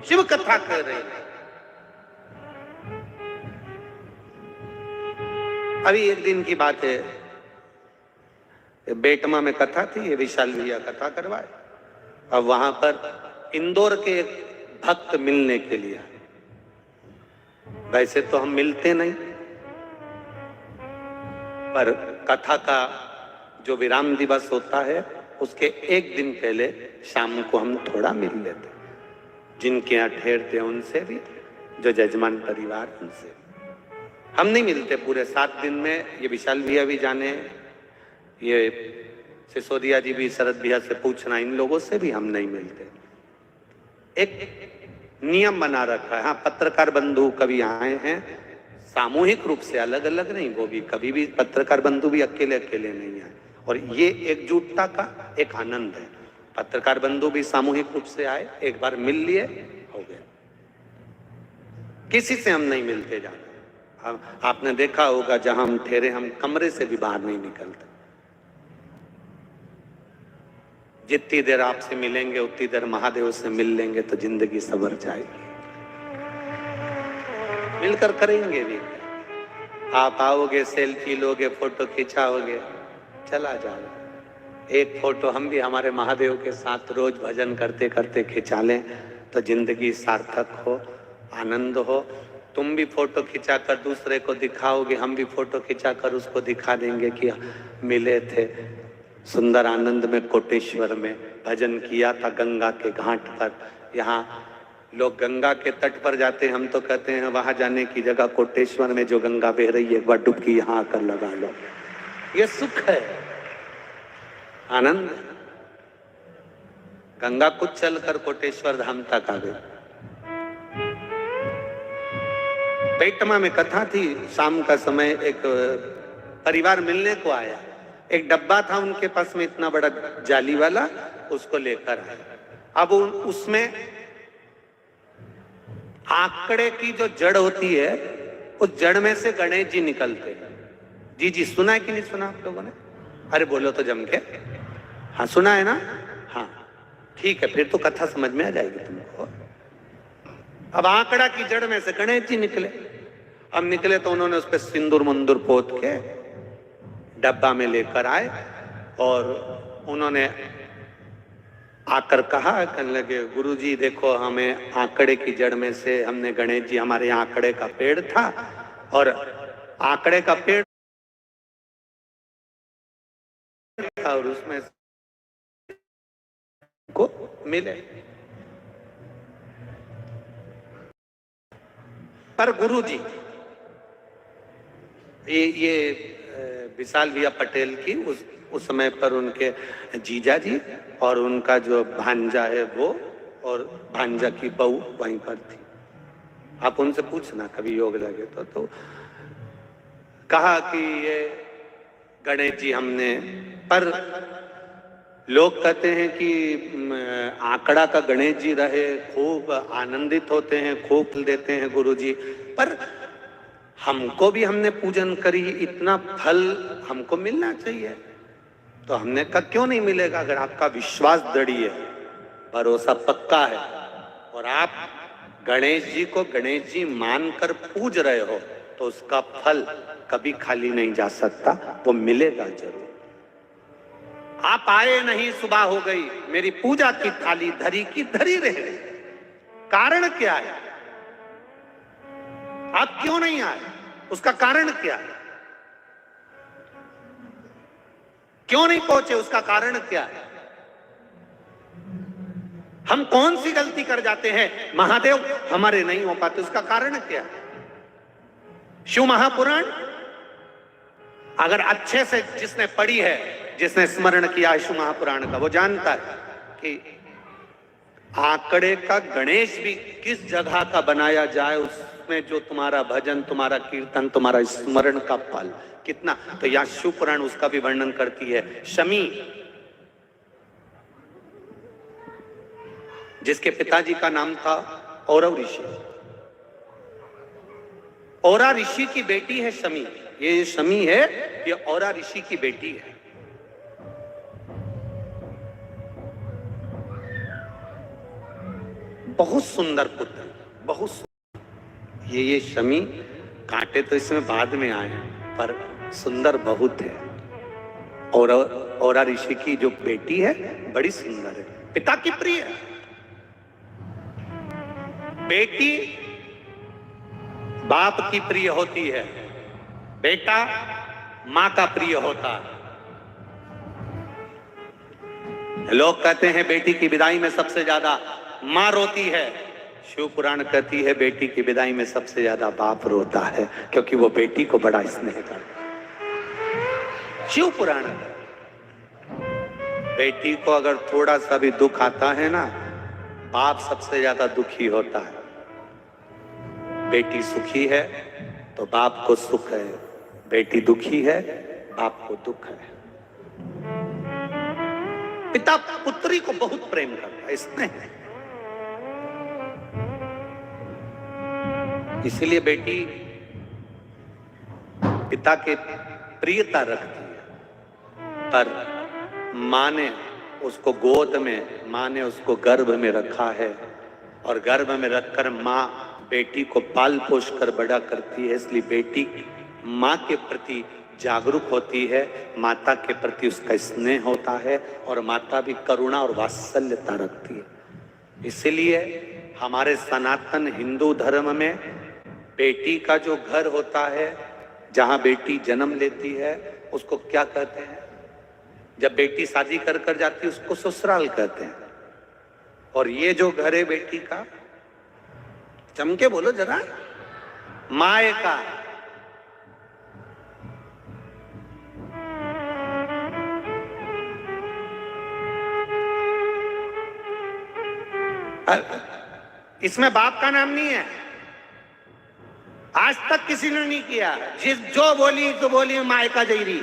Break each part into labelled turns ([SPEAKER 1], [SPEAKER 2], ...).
[SPEAKER 1] शिव कथा कर रहे हैं। अभी एक दिन की बात है, बेटमा में कथा थी, ये विशाल भैया कथा करवाए। अब वहां पर इंदौर के एक भक्त मिलने के लिए, वैसे तो हम मिलते नहीं, पर कथा का जो विराम दिवस होता है उसके एक दिन पहले शाम को हम थोड़ा मिल लेते, जिनके यहाँ ठहरते उनसे भी, जो जजमान परिवार उनसे। हम नहीं मिलते पूरे 7 दिन में। ये विशाल भैया भी जाने, ये सिसोदिया जी भी, शरद भैया से पूछना, इन लोगों से भी हम नहीं मिलते। एक नियम बना रखा है। हाँ, पत्रकार बंधु कभी आए हैं सामूहिक रूप से, अलग अलग नहीं, वो भी कभी भी पत्रकार बंधु भी अकेले अकेले नहीं आए। और ये एकजुटता का एक आनंद है। पत्रकार बंधु भी सामूहिक रूप से आए, एक बार मिल लिए, हो गया। किसी से हम नहीं मिलते जाते। आपने देखा होगा जहां हम ठहरे, हम कमरे से भी बाहर नहीं निकलते। जितनी देर आपसे मिलेंगे उतनी देर महादेव से मिल लेंगे तो जिंदगी संवर जाएगी। मिलकर करेंगे भी। आप आओगे, सेल्फी लोगे, फोटो खिंचाओगे, चला जाओगे। एक फोटो हम भी हमारे महादेव के साथ रोज भजन करते करते खिंचा लें तो जिंदगी सार्थक हो, आनंद हो। तुम भी फोटो खिंचाकर दूसरे को दिखाओगे, हम भी फोटो खिंचाकर उसको दिखा देंगे कि मिले थे सुंदर आनंद में, कोटेश्वर में भजन किया था गंगा के घाट पर। यहाँ लोग गंगा के तट पर जाते हैं, हम तो कहते हैं वहां जाने की जगह कोटेश्वर में जो गंगा बह रही है एक बार डुबकी यहाँ आकर लगा लो। ये सुख है, आनंद। गंगा कुछ चलकर कोटेश्वर धाम तक आ गई। बेटमा में कथा थी, शाम का समय एक परिवार मिलने को आया। एक डब्बा था उनके पास में इतना बड़ा जाली वाला, उसको लेकर आए। अब उसमें आंकड़े की जो जड़ होती है, उस जड़ में से गणेश जी निकलते हैं। जी जी, सुना है कि नहीं सुना आप लोगों ने? अरे बोलो तो जम के। हाँ सुना है ना? हाँ ठीक है, फिर तो कथा समझ में आ जाएगी तुमको। अब आंकड़ा की जड़ में से गणेश जी निकले। अब निकले तो उन्होंने उस पर सिंदूर मंदूर पोत के डब्बा में लेकर आए और उन्होंने आकर कहा, कहने लगे गुरुजी देखो, हमें आंकड़े की जड़ में से हमने गणेश जी, हमारे यहाँ आंकड़े का पेड़ था और आंकड़े का पेड़ था और उसमें को मिले। पर गुरुजी, ये विशाल भैया पटेल की उस समय पर उनके जीजा जी और उनका जो भांजा है वो, और भांजा की बहू वहीं पर थी। आप उनसे पूछना कभी योग लगे तो कहा कि ये गणेश जी हमने, पर लोग कहते हैं कि आंकड़ा का गणेश जी रहे, खूब आनंदित होते हैं, खूब फल देते हैं गुरुजी, पर हमको भी हमने पूजन करी, इतना फल हमको मिलना चाहिए। तो हमने कहा क्यों नहीं मिलेगा, अगर आपका विश्वास दृढ़ है, भरोसा पक्का है और आप गणेश जी को गणेश जी मानकर पूज रहे हो तो उसका फल कभी खाली नहीं जा सकता, वो मिलेगा जरूर। आप आए नहीं, सुबह हो गई, मेरी पूजा की थाली धरी की धरी रह गई। कारण क्या है? आप क्यों नहीं आए, उसका कारण क्या है? क्यों नहीं पहुंचे, उसका कारण क्या है? हम कौन सी गलती कर जाते हैं, महादेव हमारे नहीं हो पाते, उसका कारण क्या है? शिव महापुराण अगर अच्छे से जिसने पढ़ी है, जिसने स्मरण किया है शिव महापुराण का, वो जानता है कि आंकड़े का गणेश भी किस जगह का बनाया जाए, उसमें जो तुम्हारा भजन, तुम्हारा कीर्तन, तुम्हारा स्मरण का फल कितना। तो यहां शिव पुराण उसका भी वर्णन करती है। शमी, जिसके पिताजी का नाम था औरव ऋषि, औरा ऋषि की बेटी है शमी। ये शमी है, ये औरा ऋषि की बेटी है। बहुत सुंदर पुत्र, बहुत सुंदर। ये शमी, कांटे तो इसमें बाद में आए पर सुंदर बहुत है। और ऋषि की जो बेटी है बड़ी सुंदर है, पिता की प्रिय है। बेटी बाप की प्रिय होती है, बेटा मां का प्रिय होता है। लोग कहते हैं बेटी की विदाई में सबसे ज्यादा मां रोती है। शिव पुराण कहती है बेटी की विदाई में सबसे ज्यादा बाप रोता है, क्योंकि वो बेटी को बड़ा स्नेह करता है। शिव पुराण, बेटी को अगर थोड़ा सा भी दुख आता है ना, बाप सबसे ज्यादा दुखी होता है। बेटी सुखी है तो बाप को सुख है, बेटी दुखी है बाप को दुख है। पिता पुत्री को बहुत प्रेम करता है, स्नेह। इसीलिए बेटी पिता के प्रियता रखती है। पर मां ने उसको गोद में, मां ने उसको गर्भ में रखा है, और गर्भ में रखकर मां बेटी को पाल पोष कर बड़ा करती है। इसलिए बेटी मां के प्रति जागरूक होती है, माता के प्रति उसका स्नेह होता है, और माता भी करुणा और वात्सल्यता रखती है। इसलिए हमारे सनातन हिंदू धर्म में बेटी का जो घर होता है, जहां बेटी जन्म लेती है, उसको क्या कहते हैं? जब बेटी शादी कर कर जाती है उसको ससुराल कहते हैं। और ये जो घर है बेटी का, चमके बोलो जरा, मायका। इसमें बाप का नाम नहीं है, आज तक किसी ने नहीं किया। जिस जो बोली तो बोली मायका जयरी,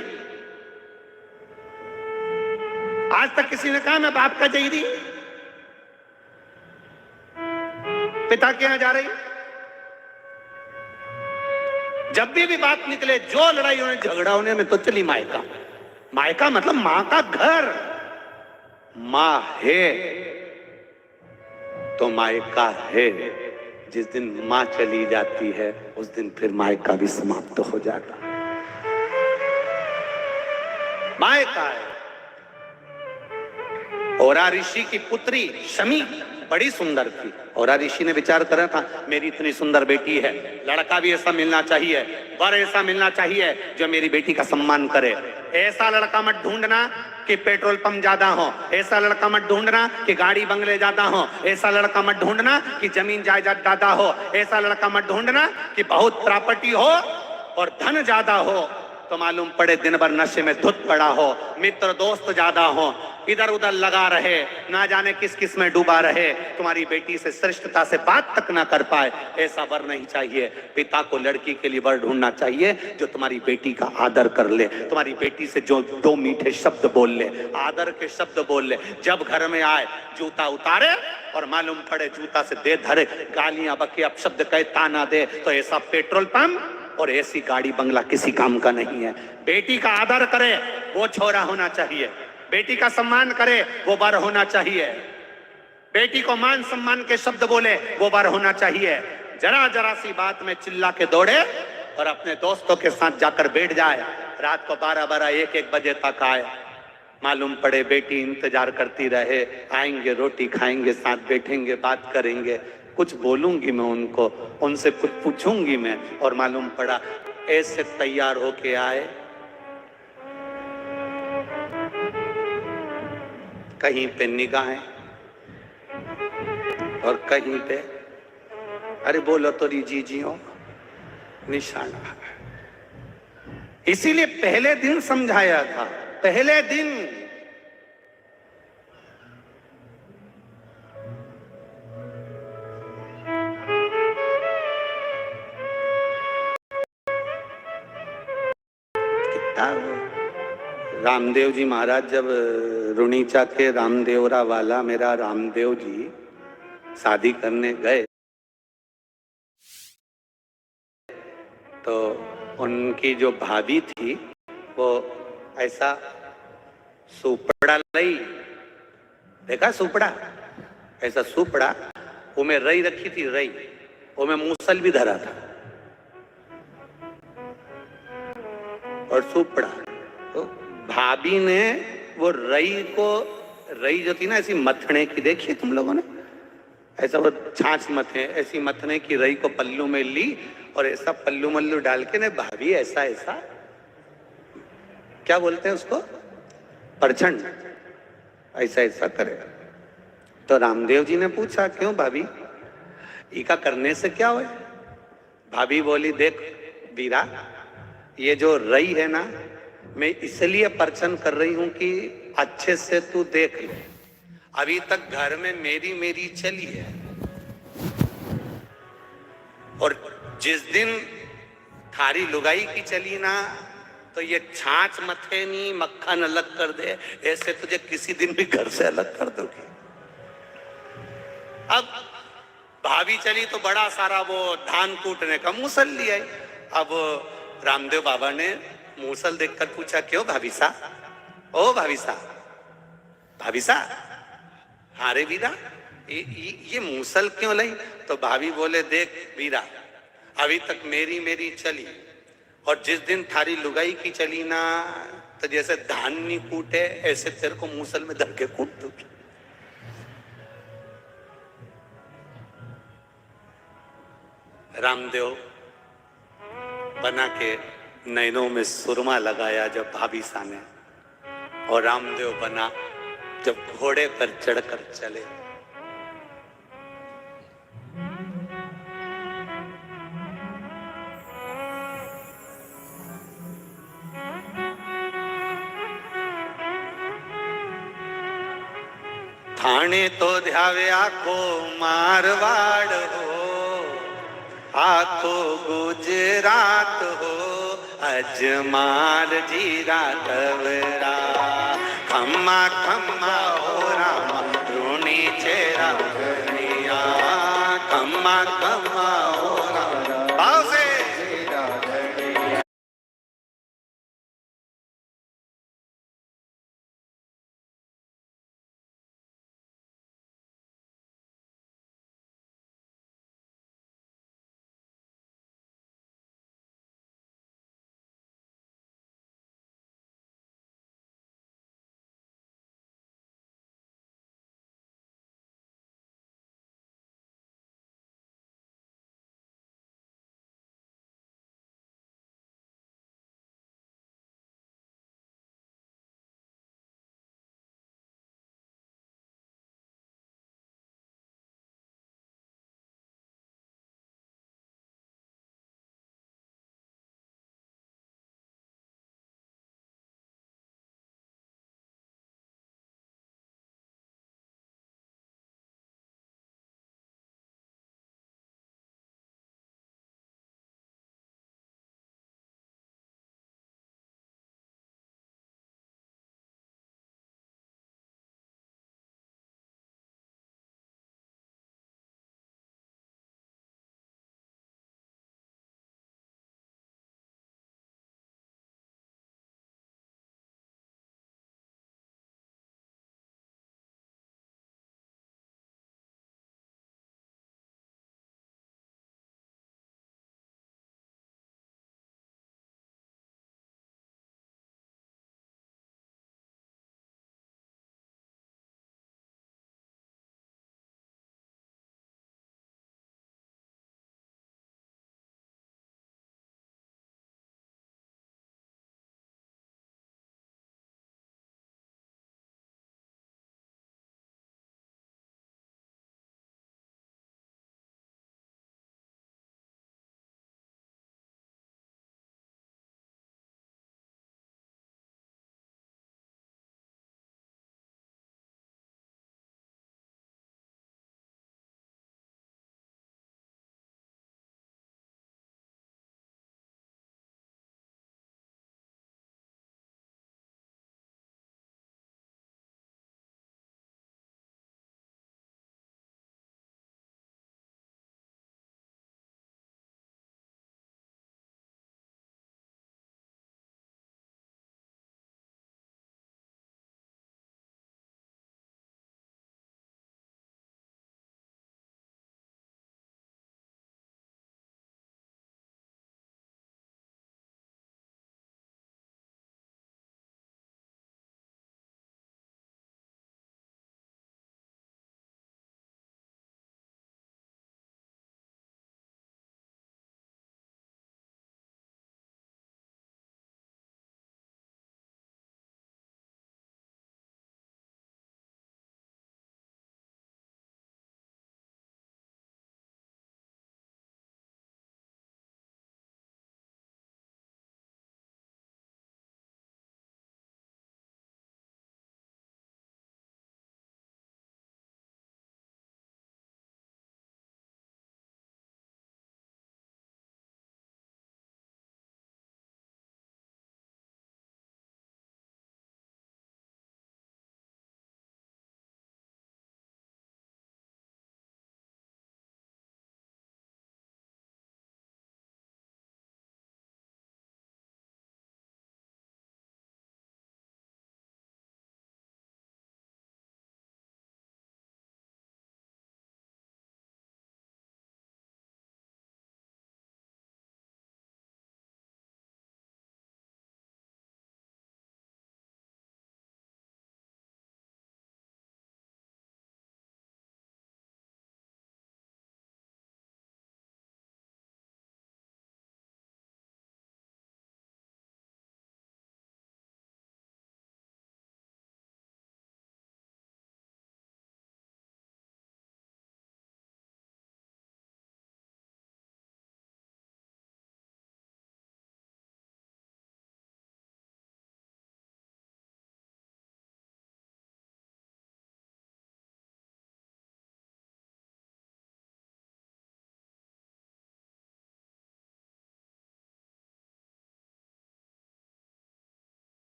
[SPEAKER 1] आज तक किसी ने कहा मैं बाप का जयरी, पिता के यहां जा रही। जब भी बात निकले, जो लड़ाई होने झगड़ा होने में, तो चली मायका। मायका मतलब मां का घर। मां है तो मायका है। जिस दिन मां चली जाती है उस दिन फिर मायका भी समाप्त हो जाता है। मायका है। औरा ऋषि की पुत्री शमी बड़ी सुंदर थी। औरा ऋषि ने विचार करा था, मेरी इतनी सुंदर बेटी है, लड़का भी ऐसा मिलना चाहिए, वर ऐसा मिलना चाहिए जो मेरी बेटी का सम्मान करे। ऐसा लड़का मत ढूंढना कि पेट्रोल पंप ज्यादा हो, ऐसा लड़का मत ढूंढना कि गाड़ी बंगले ज्यादा हो, ऐसा लड़का मत ढूंढना कि जमीन जायदाद ज्यादा हो, ऐसा लड़का मत ढूंढना कि बहुत प्रॉपर्टी हो और धन ज्यादा हो, तो मालूम पड़े दिन भर नशे में धुत पड़ा हो, मित्र दोस्त ज्यादा हो, इधर उधर लगा रहे, ना जाने किस किस में डूबा रहे, तुम्हारी बेटी से श्रेष्ठता से बात तक ना कर पाए। ऐसा वर नहीं चाहिए। पिता को लड़की के लिए वर ढूंढना चाहिए जो तुम्हारी बेटी का आदर कर ले, तुम्हारी बेटी से जो दो मीठे शब्द बोल ले, आदर के शब्द बोल ले। जब घर में आए जूता उतारे और मालूम पड़े जूता से दे धरे, गालियां बके अपशब्द कहे, ताना दे, तो ऐसा पेट्रोल पंप और ऐसी गाड़ी बंगला किसी काम का नहीं है। बेटी का आदर करे वो छोरा होना चाहिए, बेटी का सम्मान करे वो वर होना चाहिए, बेटी को मान सम्मान के शब्द बोले वो वर होना चाहिए। जरा जरा सी बात में चिल्ला के दौड़े और अपने दोस्तों के साथ जाकर बैठ जाए, रात को 12-12, 1-1 बजे तक आए, मालूम पड़े बेटी इंतजार करती रहे, आएंगे रोटी खाएंगे, साथ बैठेंगे, बात करेंगे, कुछ बोलूंगी मैं उनको, उनसे कुछ पूछूंगी मैं, और मालूम पड़ा ऐसे तैयार होके आए, कहीं पे निगाहें और कहीं पे अरे बोलो तो जीजियों निशाना। इसीलिए पहले दिन समझाया था, पहले दिन रामदेव जी महाराज, जब रुणीचा के रामदेवरा वाला मेरा रामदेव जी शादी करने गए तो उनकी जो भाभी थी वो ऐसा सुपड़ा लाई, देखा सुपड़ा, ऐसा सुपड़ा वो में रई रखी थी, रई, वो में मूसल भी धरा था और सुपड़ा। तो भाभी ने वो रई को, रई जो थी ना ऐसी मथने की, देखिए तुम लोगों ने ऐसा वो छाछ मथे, ऐसी मथने की रई को पल्लू में ली और ऐसा पल्लू मल्लू डाल के ने भाभी ऐसा ऐसा, क्या बोलते हैं उसको, परछन, ऐसा ऐसा करे। तो रामदेव जी ने पूछा क्यों भाभी, इका करने से क्या हुआ? भाभी बोली देख वीरा, ये जो रई है ना, मैं इसलिए परछन कर रही हूं कि अच्छे से तू देख ले, अभी तक घर में मेरी मेरी चली है, और जिस दिन थारी लुगाई की चली ना, तो ये छाछ मथे नहीं, मक्खन अलग कर दे, ऐसे तुझे किसी दिन भी घर से अलग कर दोगी। अब भाभी चली तो बड़ा सारा वो धान कूटने का मूसल लिया। अब रामदेव बाबा ने मूसल देखकर पूछा क्यों भाभी सा, ओ भाभी सा, भाभी सा, हाँ रे वीरा, ये मूसल क्यों लाई? तो भाभी बोले देख वीरा, अभी तक मेरी मेरी चली, और जिस दिन थारी लुगाई की चली ना, तो जैसे धान नहीं कूटे ऐसे तेरे को मूसल में धर के कूट दूंगी। रामदेव बना के नैनों में सुरमा लगाया जब भाभी सा ने, और रामदेव बना जब घोड़े पर चढ़कर चले। थाने तो ध्यावे आखो मारवाड़ हो, आखो गुजरात हो, अजमार जीरा तवरा, खम्मा खम्मा हो रामा रूणी चेरा गनिया, खम्मा खम्मा